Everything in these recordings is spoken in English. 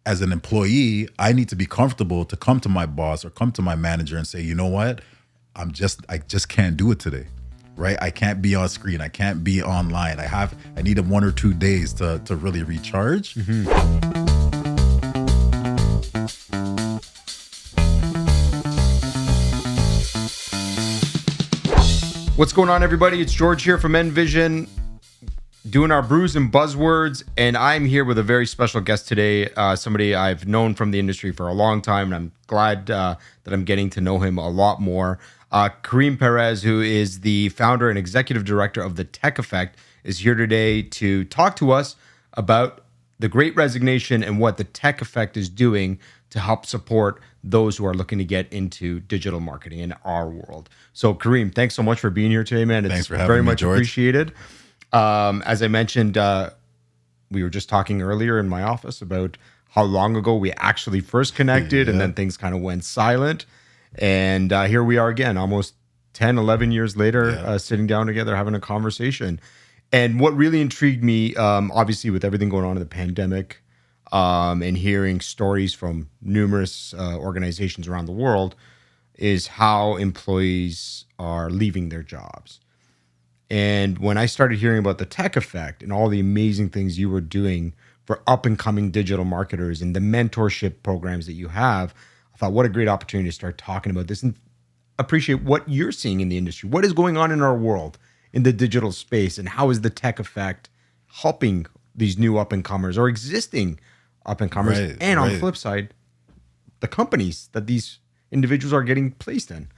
as an employee, I need to be comfortable to come to my boss or come to my manager and say, you know what, I just can't do it today, right? I can't be on screen. I can't be online. I need 1 or 2 days to really recharge. What's going on, everybody? It's George here from NVISION, doing our Brews and Buzzwords, and I'm here with a very special guest today, somebody I've known from the industry for a long time, and I'm glad that I'm getting to know him a lot more. Kareem Perez, who is the founder and executive director of The Tech Effect, is here today to talk to us about the Great Resignation and what The Tech Effect is doing to help support those who are looking to get into digital marketing in our world. So, Kareem, thanks so much for being here today, man. Thanks It's for having very me, much George. appreciated. As I mentioned, we were just talking earlier in my office about how long ago we actually first connected, and then things kind of went silent. And here we are again, almost 10, 11 years later, sitting down together, having a conversation. And what really intrigued me, obviously with everything going on in the pandemic, and hearing stories from numerous organizations around the world, is how employees are leaving their jobs. And when I started hearing about The Tech Effect and all the amazing things you were doing for up-and-coming digital marketers and the mentorship programs that you have, I thought, what a great opportunity to start talking about this and appreciate what you're seeing in the industry. What is going on in our world in the digital space, and how is The Tech Effect helping these new up-and-comers or existing up-and-comers? Right, and on the right. flip side, the companies that these individuals are getting placed in.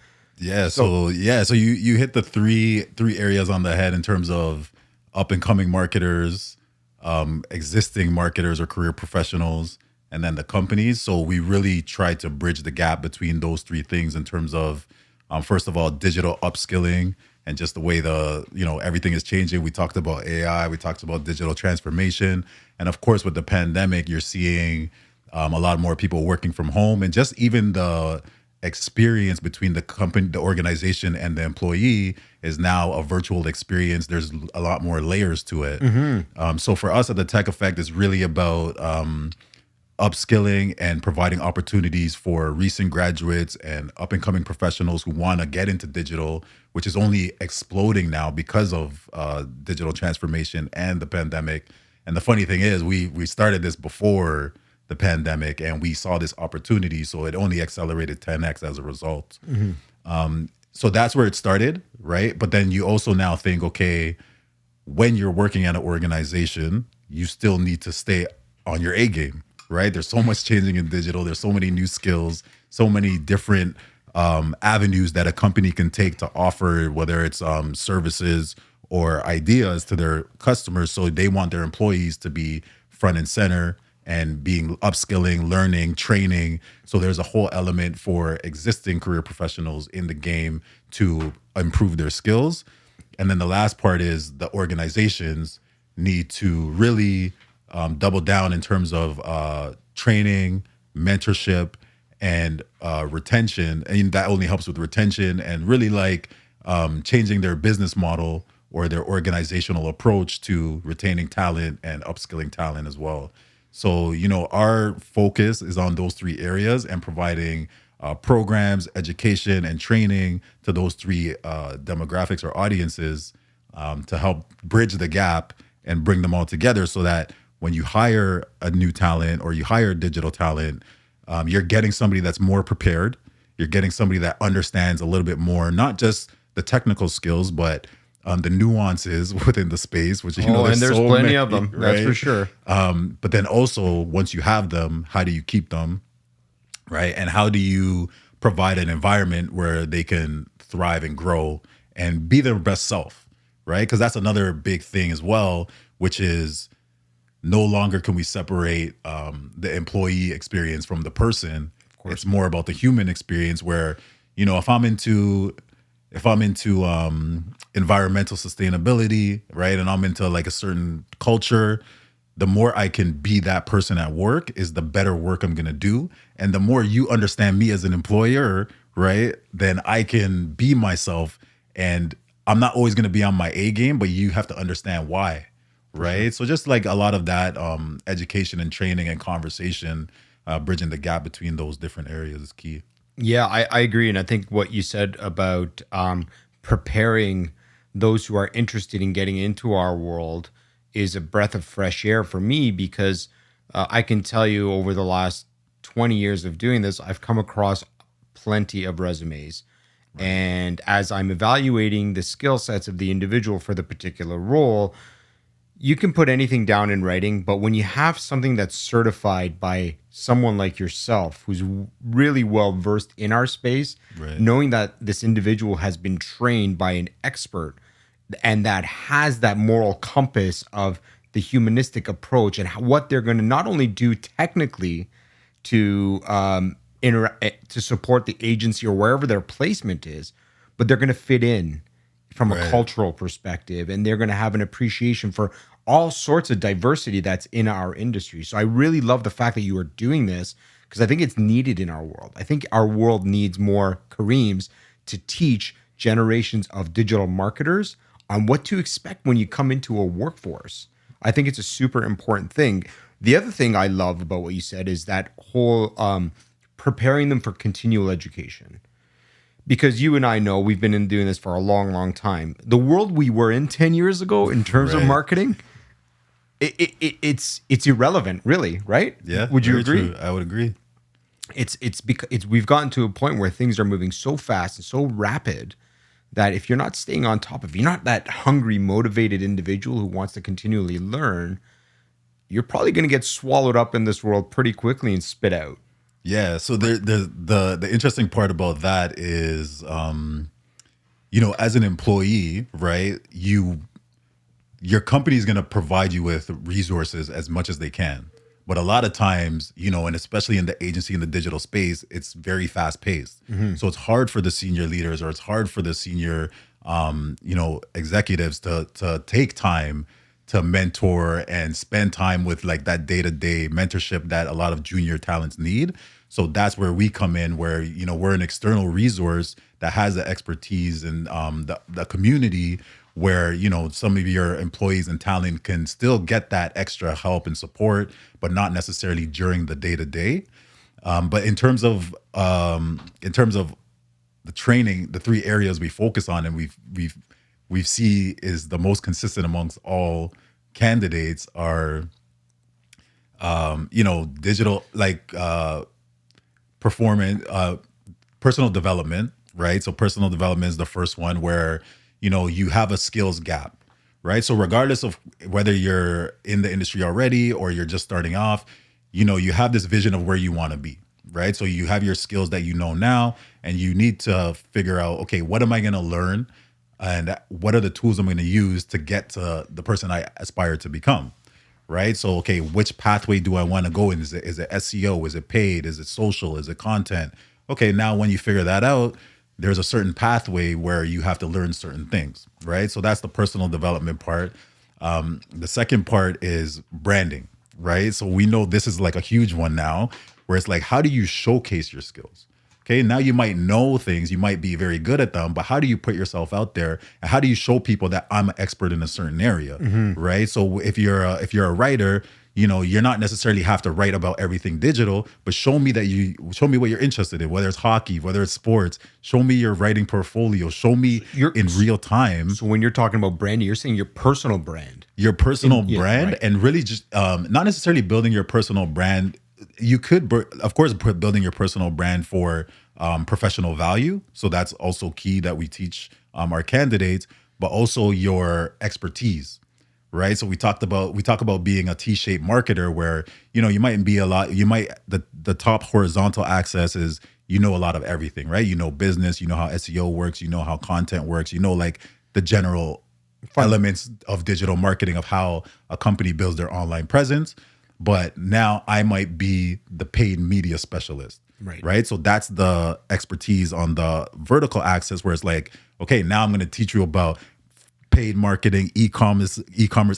So you hit the three areas on the head in terms of up and coming marketers, existing marketers or career professionals, and then the companies. So we really try to bridge the gap between those three things in terms of, first of all, digital upskilling and just the way everything is changing. We talked about AI, we talked about digital transformation, and of course with the pandemic, you're seeing a lot more people working from home, and just even the experience between the company, the organization, and the employee is now a virtual experience. There's a lot more layers to it. So for us at The Tech Effect, it's really about upskilling and providing opportunities for recent graduates and up and coming professionals who want to get into digital, which is only exploding now because of digital transformation and the pandemic. And the funny thing is, we started this before the pandemic, and we saw this opportunity, so it only accelerated 10x as a result. So that's where it started, right? But then you also now think, okay, when you're working at an organization, you still need to stay on your A game, right? There's so much changing in digital. There's so many new skills, so many different avenues that a company can take to offer, whether it's services or ideas to their customers. So they want their employees to be front and center and being upskilling, learning, training. So there's a whole element for existing career professionals in the game to improve their skills. And then the last part is the organizations need to really double down in terms of training, mentorship, and retention. And that only helps with retention and really changing their business model or their organizational approach to retaining talent and upskilling talent as well. So, our focus is on those three areas and providing programs, education, and training to those three demographics or audiences to help bridge the gap and bring them all together so that when you hire a new talent or you hire digital talent, you're getting somebody that's more prepared. You're getting somebody that understands a little bit more, not just the technical skills, but the nuances within the space, which there's so plenty many, of them, right? that's for sure. But then also, once you have them, how do you keep them, right? And how do you provide an environment where they can thrive and grow and be their best self, right? Because that's another big thing as well, which is no longer can we separate the employee experience from the person. Of course. It's more about the human experience where, if I'm into environmental sustainability, right, and I'm into a certain culture, the more I can be that person at work is the better work I'm going to do. And the more you understand me as an employer, right, then I can be myself. And I'm not always going to be on my A game, but you have to understand why. right? So just like a lot of that education and training and conversation, bridging the gap between those different areas is key. Yeah, I agree. And I think what you said about preparing those who are interested in getting into our world is a breath of fresh air for me, because I can tell you over the last 20 years of doing this, I've come across plenty of resumes. Right. And as I'm evaluating the skill sets of the individual for the particular role, you can put anything down in writing, but when you have something that's certified by someone like yourself, who's really well versed in our space, Right. knowing that this individual has been trained by an expert and that has that moral compass of the humanistic approach and what they're going to not only do technically to to support the agency or wherever their placement is, but they're going to fit in from a cultural perspective, and they're going to have an appreciation for all sorts of diversity that's in our industry. So I really love the fact that you are doing this, because I think it's needed in our world. I think our world needs more Kareems to teach generations of digital marketers on what to expect when you come into a workforce. I think it's a super important thing. The other thing I love about what you said is that whole preparing them for continual education. Because you and I know we've been doing this for a long, long time. The world we were in 10 years ago in terms of marketing, it's irrelevant, really, right? Yeah. Would you agree? True. I would agree. It's because we've gotten to a point where things are moving so fast and so rapid that if you're not staying on top of, if you're not that hungry, motivated individual who wants to continually learn, you're probably going to get swallowed up in this world pretty quickly and spit out. Yeah. So the interesting part about that is, as an employee, right, your company is going to provide you with resources as much as they can. But a lot of times, and especially in the agency, in the digital space, it's very fast paced. Mm-hmm. So it's hard for the senior leaders, or it's hard for the senior, executives to take time to mentor and spend time with like that day-to-day mentorship that a lot of junior talents need. So that's where we come in, where, we're an external resource that has the expertise and the community where, some of your employees and talent can still get that extra help and support, but not necessarily during the day-to-day. But in terms of the training, the three areas we focus on and we see is the most consistent amongst all candidates are, digital, like performance, personal development, right? So personal development is the first one, where, you have a skills gap, right? So regardless of whether you're in the industry already or you're just starting off, you have this vision of where you want to be, right? So you have your skills that you know now, and you need to figure out, okay, what am I going to learn? And what are the tools I'm going to use to get to the person I aspire to become, right? So, okay, which pathway do I want to go in? Is it SEO? Is it paid? Is it social? Is it content? Okay, now when you figure that out, there's a certain pathway where you have to learn certain things, right? So that's the personal development part. The second part is branding, right? So we know this is like a huge one now, where it's like, how do you showcase your skills? Okay, now you might know things, you might be very good at them, but how do you put yourself out there, and how do you show people that I'm an expert in a certain area, right? So if you're a writer, you're not necessarily have to write about everything digital, but show me what you're interested in, whether it's hockey, whether it's sports. Show me your writing portfolio. Show me in real time. So when you're talking about branding, you're saying your personal brand, brand, right. And really just not necessarily building your personal brand. You could, of course, building your personal brand for professional value. So that's also key that we teach our candidates, but also your expertise, right? So we talk about being a T-shaped marketer, where you might be the top horizontal axis is a lot of everything, right? Business, how SEO works, how content works, like the general elements of digital marketing, of how a company builds their online presence. But now I might be the paid media specialist, right? So that's the expertise on the vertical axis, where it's like, okay, now I'm going to teach you about paid marketing, e-commerce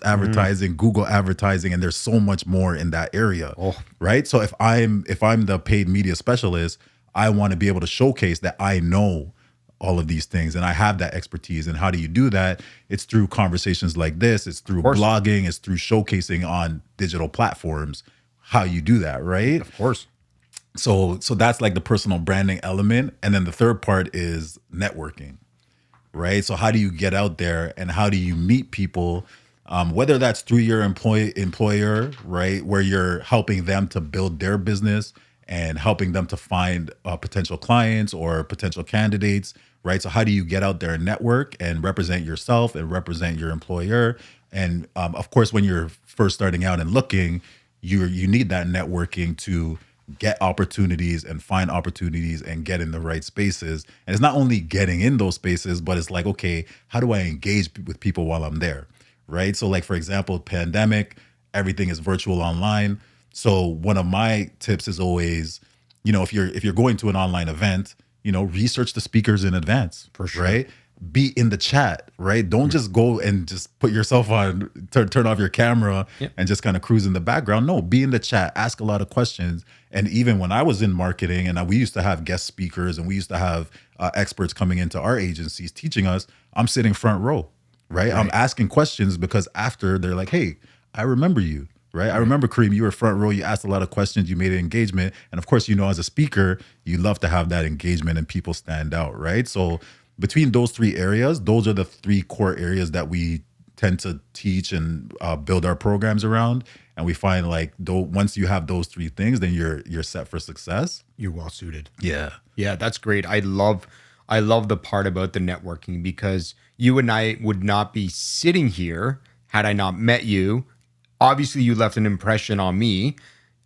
advertising, Google advertising, and there's so much more in that area, right? So if I'm the paid media specialist, I want to be able to showcase that I know all of these things and I have that expertise. And how do you do that? It's through conversations like this. It's through blogging. It's through showcasing on digital platforms how you do that, right? Of course. So that's like the personal branding element. And then the third part is networking, right? So how do you get out there and how do you meet people, whether that's through your employer, right, where you're helping them to build their business and helping them to find potential clients or potential candidates, right? So how do you get out there and network and represent yourself and represent your employer? And of course, when you're first starting out and looking, you need that networking to get opportunities and find opportunities and get in the right spaces. And it's not only getting in those spaces, but it's like, okay, how do I engage with people while I'm there, right? So like, for example, pandemic, everything is virtual online. So one of my tips is always, if you're going to an online event, research the speakers in advance, for sure, right? Be in the chat, right? Don't just go and just put yourself on, turn off your camera and just kind of cruise in the background. No, be in the chat, ask a lot of questions. And even when I was in marketing and we used to have guest speakers and we used to have experts coming into our agencies teaching us, I'm sitting front row, right? I'm asking questions because after they're like, hey, I remember you. Right. I remember, Kareem, you were front row. You asked a lot of questions. You made an engagement. And of course, as a speaker, you love to have that engagement and people stand out. Right. So between those three areas, those are the three core areas that we tend to teach and build our programs around. And we find like once you have those three things, then you're set for success. You're well suited. Yeah. Yeah, that's great. I love the part about the networking because you and I would not be sitting here had I not met you. Obviously, you left an impression on me.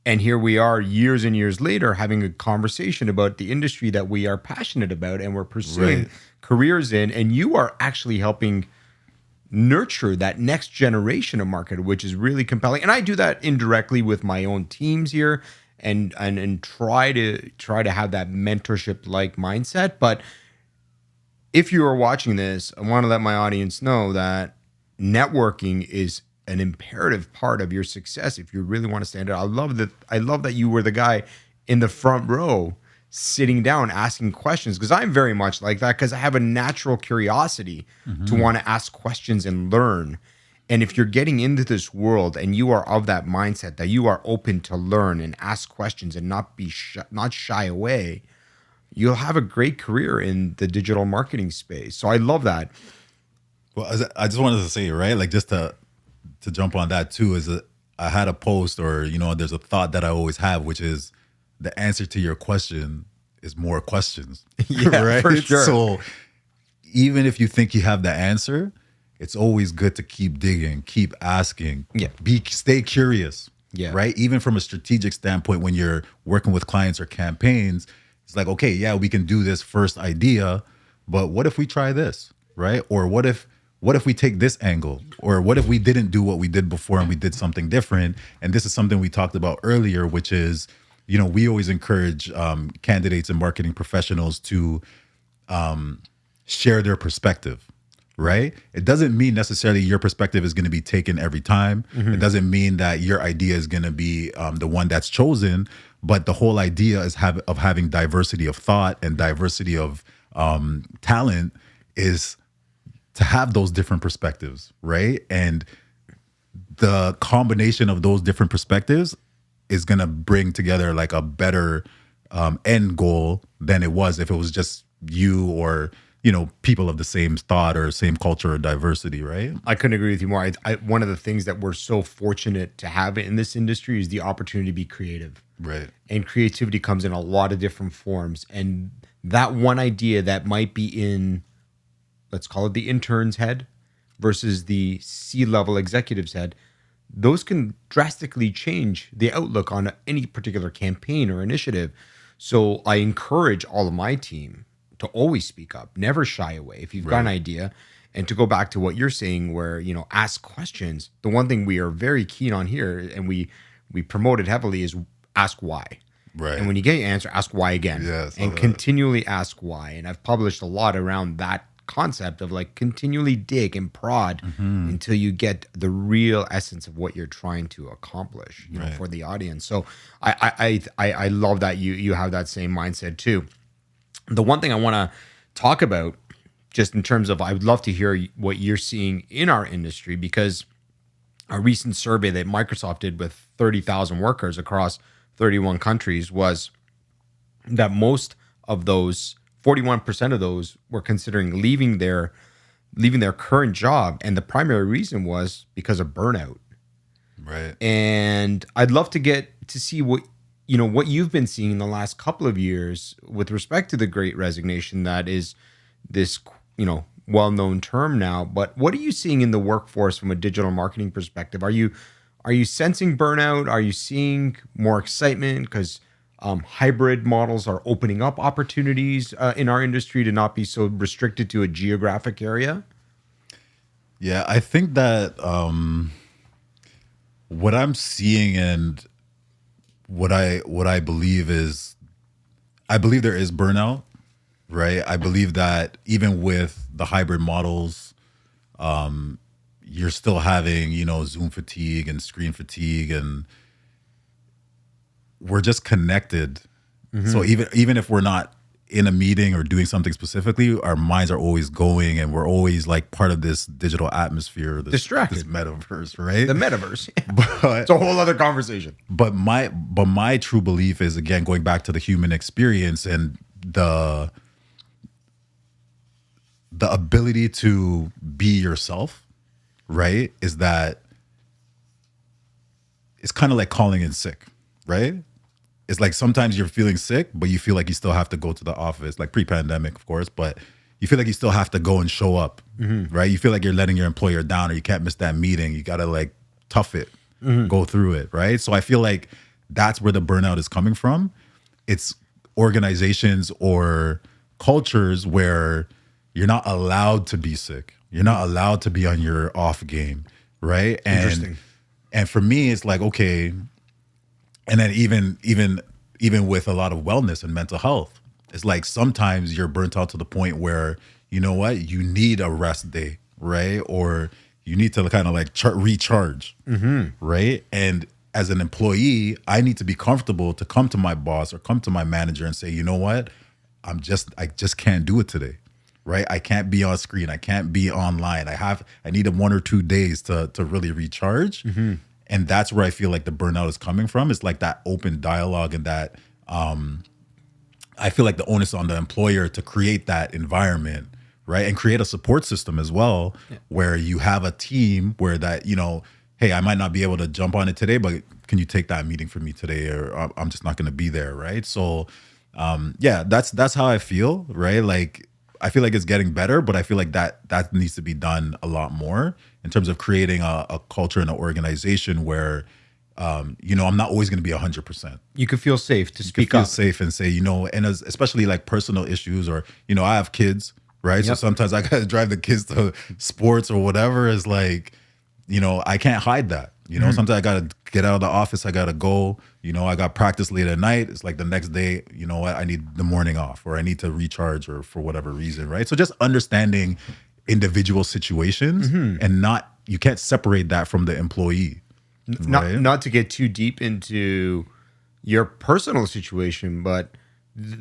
And here we are years and years later having a conversation about the industry that we are passionate about and we're pursuing careers in. And you are actually helping nurture that next generation of marketer, which is really compelling. And I do that indirectly with my own teams here and try to have that mentorship-like mindset. But if you are watching this, I want to let my audience know that networking is an imperative part of your success if you really want to stand out. I love that you were the guy in the front row sitting down asking questions, because I'm very much like that because I have a natural curiosity to want to ask questions and learn. And if you're getting into this world and you are of that mindset that you are open to learn and ask questions and not shy away, you'll have a great career in the digital marketing space. So I love that. Well, I just wanted to say, right, like just to jump on that too, is I had a post or, there's a thought that I always have, which is the answer to your question is more questions. Yeah, right? For sure. So even if you think you have the answer, it's always good to keep digging, keep asking, stay curious. Yeah. Right. Even from a strategic standpoint, when you're working with clients or campaigns, it's like, okay, yeah, we can do this first idea, but what if we try this? Right. Or what if we take this angle? Or what if we didn't do what we did before and we did something different? And this is something we talked about earlier, which is, we always encourage candidates and marketing professionals to share their perspective, right? It doesn't mean necessarily your perspective is going to be taken every time. It doesn't mean that your idea is going to be the one that's chosen, but the whole idea is of having diversity of thought and diversity of talent is to have those different perspectives, right? And the combination of those different perspectives is going to bring together like a better end goal than it was if it was just you or, people of the same thought or same culture or diversity, right? I couldn't agree with you more. One of the things that we're so fortunate to have in this industry is the opportunity to be creative. Right. And creativity comes in a lot of different forms. And that one idea that might be in, let's call it the intern's head versus the C-level executive's head, those can drastically change the outlook on any particular campaign or initiative. So I encourage all of my team to always speak up, never shy away. If you've got an idea, and to go back to what you're saying where, ask questions. The one thing we are very keen on here and we promote it heavily is ask why. Right. And when you get your answer, ask why again. Yes, and continually ask why. And I've published a lot around that concept of like continually dig and prod until you get the real essence of what you're trying to accomplish, for the audience. So I love that you have that same mindset too. The one thing I want to talk about, just in terms of, I would love to hear what you're seeing in our industry, because a recent survey that Microsoft did with 30,000 workers across 31 countries was that most of those, 41% of those, were considering leaving their current job, and the primary reason was because of burnout. Right. And I'd love to get to see what you've been seeing in the last couple of years with respect to the Great Resignation. That is this, well-known term now. But what are you seeing in the workforce from a digital marketing perspective? Are you sensing burnout? Are you seeing more excitement because hybrid models are opening up opportunities in our industry to not be so restricted to a geographic area? Yeah, I think that what I'm seeing and what I believe is, I believe there is burnout, right? I believe that even with the hybrid models, you're still having, Zoom fatigue and screen fatigue, and we're just connected. Mm-hmm. So even if we're not in a meeting or doing something specifically, our minds are always going, and we're always like part of this digital atmosphere, distracted. This metaverse, right? The metaverse. But it's a whole other conversation. But my true belief is, again, going back to the human experience and the ability to be yourself, right? Is that it's kind of like calling in sick, right? It's like sometimes you're feeling sick, but you feel like you still have to go to the office, like pre-pandemic, of course, but you feel like you still have to go and show up, mm-hmm. right? You feel like you're letting your employer down, or you can't miss that meeting. You got to like tough it, mm-hmm. go through it, right? So I feel like that's where the burnout is coming from. It's organizations or cultures where you're not allowed to be sick. You're not allowed to be on your off game, right? Interesting. And for me, it's like, okay. And then even with a lot of wellness and mental health, it's like sometimes you're burnt out to the point where, you know what, you need a rest day, right? Or you need to kind of like recharge, mm-hmm. right? And as an employee, I need to be comfortable to come to my boss or come to my manager and say, you know what, I just can't do it today, right? I can't be on screen. I can't be online. I need 1 or 2 days to really recharge. Mm-hmm. And that's where I feel like the burnout is coming from. It's like that open dialogue, and that I feel like the onus on the employer to create that environment, right? And create a support system as well, where you have a team where that, hey, I might not be able to jump on it today, but can you take that meeting for me today? Or I'm just not going to be there, right? So, that's how I feel, right? Like, I feel like it's getting better, but I feel like that needs to be done a lot more in terms of creating a culture and an organization where, I'm not always going to be 100%. You can feel safe to speak feel up. Safe and say, and especially like personal issues, or, I have kids, right? Yep. So sometimes I got to drive the kids to sports or whatever. Is like, I can't hide that. Mm-hmm. Sometimes I got to get out of the office. I got to go. I got practice late at night. It's like the next day, you know what? I need the morning off, or I need to recharge, or for whatever reason, right? So just understanding individual situations, mm-hmm. and you can't separate that from the employee. Right? Not to get too deep into your personal situation, but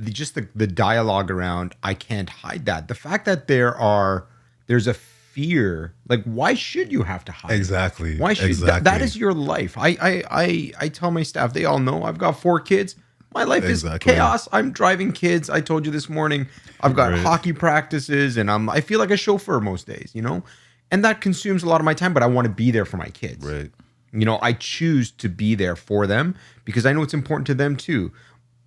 just the dialogue around, I can't hide that. The fact that there's a fear, like, why should you have to hide? Exactly. Why should that is your life? I tell my staff, they all know I've got 4 kids. My life is chaos. I'm driving kids. I told you this morning, I've got hockey practices, and I feel like a chauffeur most days, and that consumes a lot of my time, but I want to be there for my kids. Right. I choose to be there for them because I know it's important to them too.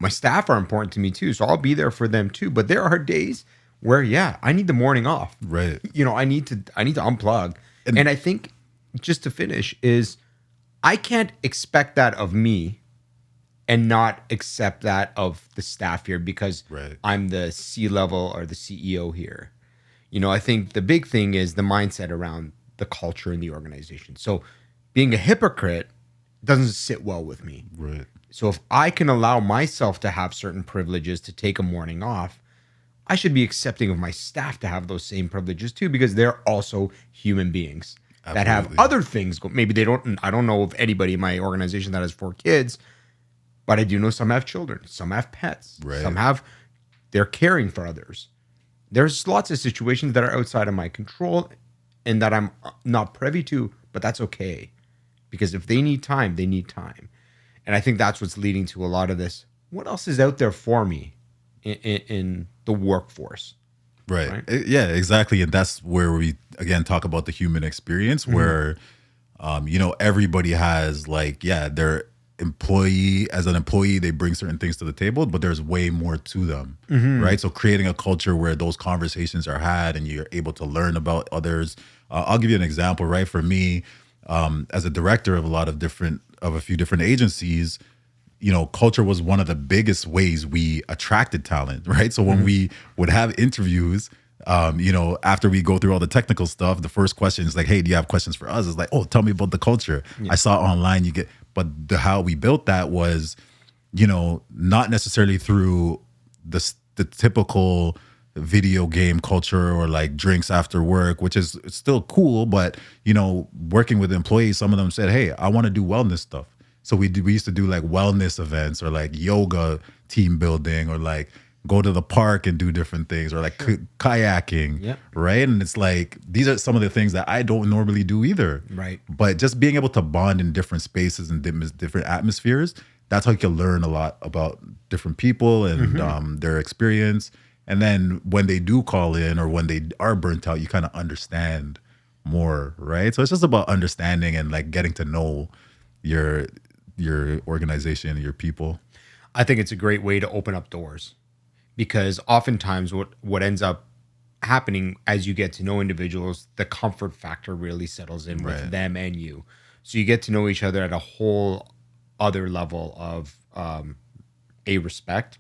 My staff are important to me too, so I'll be there for them too. But there are days where, I need the morning off. Right. I need to unplug. And I think, just to finish, is I can't expect that of me and not accept that of the staff here because I'm the C-level or the CEO here. I think the big thing is the mindset around the culture in the organization. So being a hypocrite doesn't sit well with me. Right. So if I can allow myself to have certain privileges to take a morning off, I should be accepting of my staff to have those same privileges too, because they're also human beings. Absolutely. That have other things. Maybe they don't. I don't know of anybody in my organization that has 4 kids, but I do know some have children. Some have pets. Right. They're caring for others. There's lots of situations that are outside of my control and that I'm not privy to, but that's okay. Because if they need time, they need time. And I think that's what's leading to a lot of this. What else is out there for me in the workforce? Right. Yeah, exactly. And that's where we, again, talk about the human experience where, everybody has like, their employee, as an employee, they bring certain things to the table, but there's way more to them. Right. So creating a culture where those conversations are had and you're able to learn about others. I'll give you an example, right? For me, as a director of a few different agencies, culture was one of the biggest ways we attracted talent, right? So when we would have interviews, after we go through all the technical stuff, the first question is like, hey, do you have questions for us? It's like, oh, tell me about the culture. I saw online but how we built that was, not necessarily through the typical video game culture or like drinks after work, which is still cool. But, working with employees, some of them said, hey, I want to do wellness stuff. So we used to do like wellness events or like yoga team building or like go to the park and do different things or like kayaking, right? And it's like, these are some of the things that I don't normally do either. Right. But just being able to bond in different spaces and different atmospheres, that's how you can learn a lot about different people and their experience. And then when they do call in or when they are burnt out, you kind of understand more, right? So it's just about understanding and like getting to know your organization, your people. I think it's a great way to open up doors, because oftentimes what ends up happening as you get to know individuals, the comfort factor really settles in with them and you. So you get to know each other at a whole other level of a respect,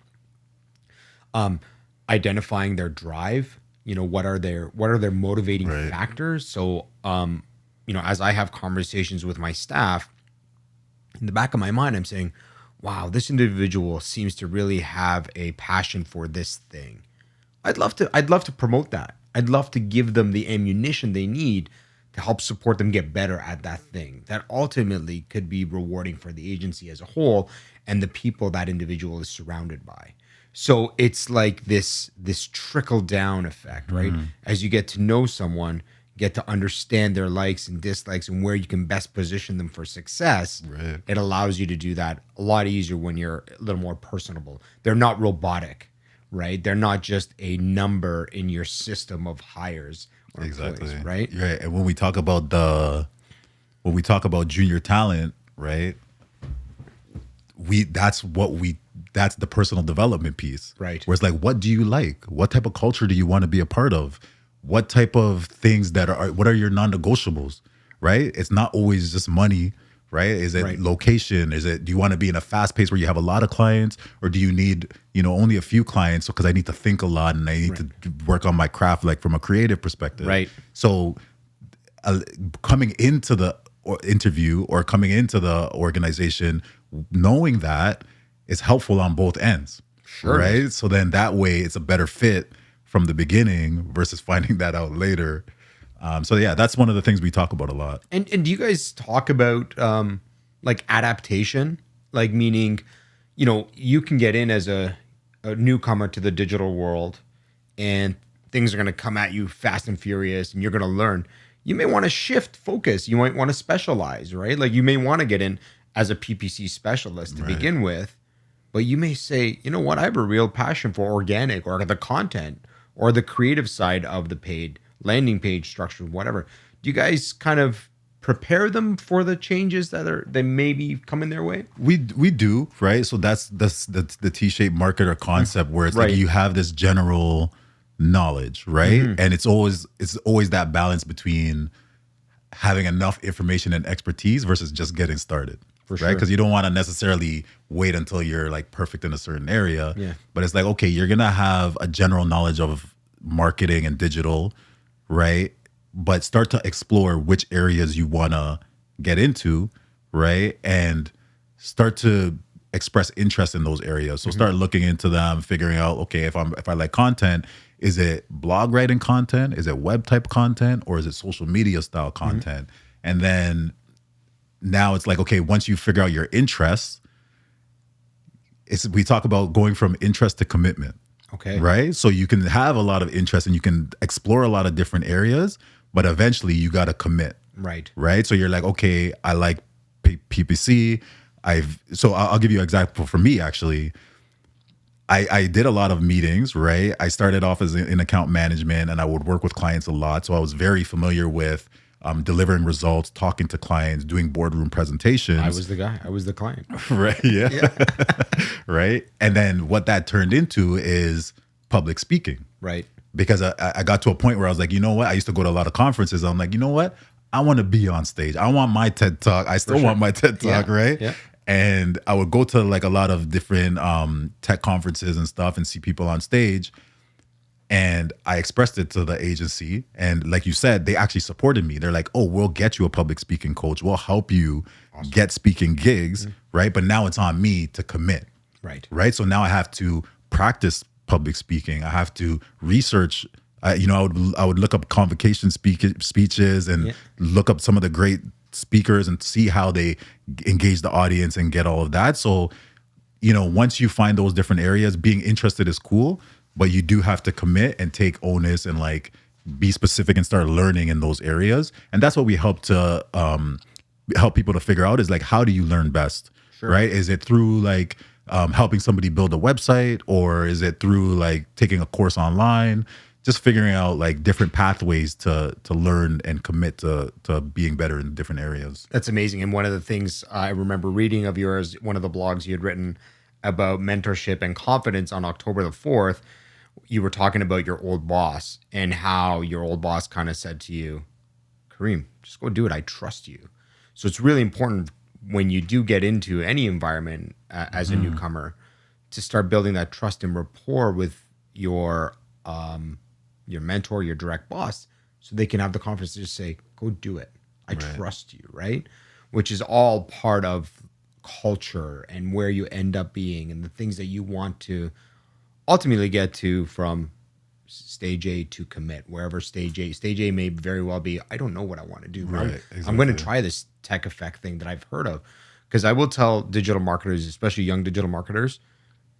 identifying their drive. What are their motivating factors? So as I have conversations with my staff, in the back of my mind, I'm saying, wow, this individual seems to really have a passion for this thing. I'd love to promote that. I'd love to give them the ammunition they need to help support them get better at that thing that ultimately could be rewarding for the agency as a whole and the people that individual is surrounded by. So it's like this trickle down effect, right? As you get to know someone, get to understand their likes and dislikes and where you can best position them for success. It allows you to do that a lot easier when you're a little more personable. They're not robotic, right? They're not just a number in your system of hires or employees, right? Right. And when we talk about junior talent, right? That's the personal development piece. Right. Where it's like, what do you like? What type of culture do you want to be a part of? What type of things what are your non-negotiables, right? It's not always just money, right? Is it location? Do you want to be in a fast pace where you have a lot of clients, or do you need, only a few clients because I need to think a lot and I need to work on my craft, like from a creative perspective. Right. So coming into the interview or coming into the organization, knowing that is helpful on both ends. Sure. Right. So then that way it's a better fit from the beginning versus finding that out later. That's one of the things we talk about a lot. And do you guys talk about like adaptation? Like meaning, you can get in as a newcomer to the digital world and things are going to come at you fast and furious and you're going to learn. You may want to shift focus. You might want to specialize, right? Like you may want to get in as a PPC specialist to begin with, but you may say, you know what? I have a real passion for organic or the content or the creative side of the paid landing page structure, whatever. Do you guys kind of prepare them for the changes that may be coming their way? We do, right? So that's the T-shaped marketer concept where it's like you have this general knowledge, right? And it's always that balance between having enough information and expertise versus just getting started. For sure. Right? Because you don't want to necessarily wait until you're like perfect in a certain area. Yeah. But it's like, okay, you're going to have a general knowledge of marketing and digital, right? But start to explore which areas you want to get into, right? And start to express interest in those areas. So start looking into them, figuring out, okay, if I like content, is it blog writing content? Is it web type content? Or is it social media style content? And then now it's like, okay, once you figure out your interests, we talk about going from interest to commitment, Okay. Right. So you can have a lot of interest and you can explore a lot of different areas, but eventually you got to commit. Right. Right. So you're like, okay, I like PPC. I'll give you an example for me, actually. I did a lot of meetings, right? I started off as in account management and I would work with clients a lot. So I was very familiar with delivering results, talking to clients, doing boardroom presentations. I was the guy. I was the client. Right. Yeah. Right. And then what that turned into is public speaking. Right. Because I got to a point where I was like, you know what? I used to go to a lot of conferences. I'm like, you know what? I want to be on stage. I want my TED Talk. I still want my TED Talk, right? Yeah. And I would go to like a lot of different tech conferences and stuff and see people on stage. And I expressed it to the agency. And like you said, they actually supported me. They're like, oh, we'll get you a public speaking coach. We'll help you get speaking gigs, right? But now it's on me to commit. Right. Right. So now I have to practice public speaking. I have to research. I would look up convocation speeches and look up some of the great speakers and see how they engage the audience and get all of that. So, once you find those different areas, being interested is cool, but you do have to commit and take onus and like be specific and start learning in those areas. And that's what we help to help people to figure out is like, how do you learn best? Sure. Right? Is it through like helping somebody build a website, or is it through like taking a course online? Just figuring out like different pathways to learn and commit to being better in different areas. That's amazing. And one of the things I remember reading of yours, one of the blogs you had written about mentorship and confidence on October the 4th, you were talking about your old boss and how your old boss kind of said to you, Kareem, just go do it. I trust you. So it's really important when you do get into any environment as a newcomer to start building that trust and rapport with your mentor, your direct boss, so they can have the confidence to just say, go do it. I trust you, right? Which is all part of culture and where you end up being and the things that you want to ultimately get to from stage A to commit, wherever stage A may very well be, I don't know what I want to do. Right, exactly. I'm going to try this tech effect thing that I've heard of. Because I will tell digital marketers, especially young digital marketers,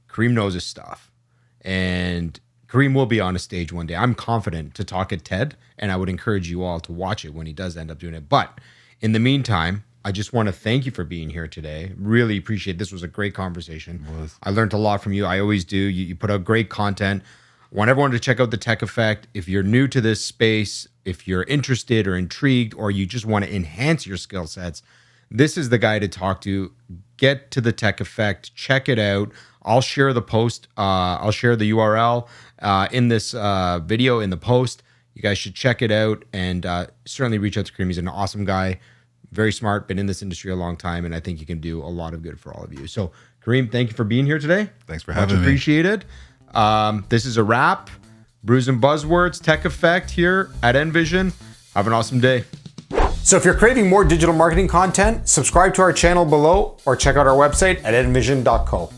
Kareem knows his stuff. And Kareem will be on a stage one day. I'm confident to talk at TED, and I would encourage you all to watch it when he does end up doing it. But in the meantime, I just want to thank you for being here today. Really appreciate it. This was a great conversation. I learned a lot from you. I always do. You put out great content. I want everyone to check out the Tech Effect. If you're new to this space, if you're interested or intrigued, or you just want to enhance your skill sets, this is the guy to talk to. Get to the Tech Effect. Check it out. I'll share the post. I'll share the URL in this video in the post. You guys should check it out and certainly reach out to Kareem. He's an awesome guy, very smart, been in this industry a long time, and I think he can do a lot of good for all of you. So, Kareem, thank you for being here today. Thanks for having me. Much appreciated. This is a wrap. Brews and Buzzwords, Tech Effect here at NVISION. Have an awesome day. So if you're craving more digital marketing content, subscribe to our channel below or check out our website at nvision.co.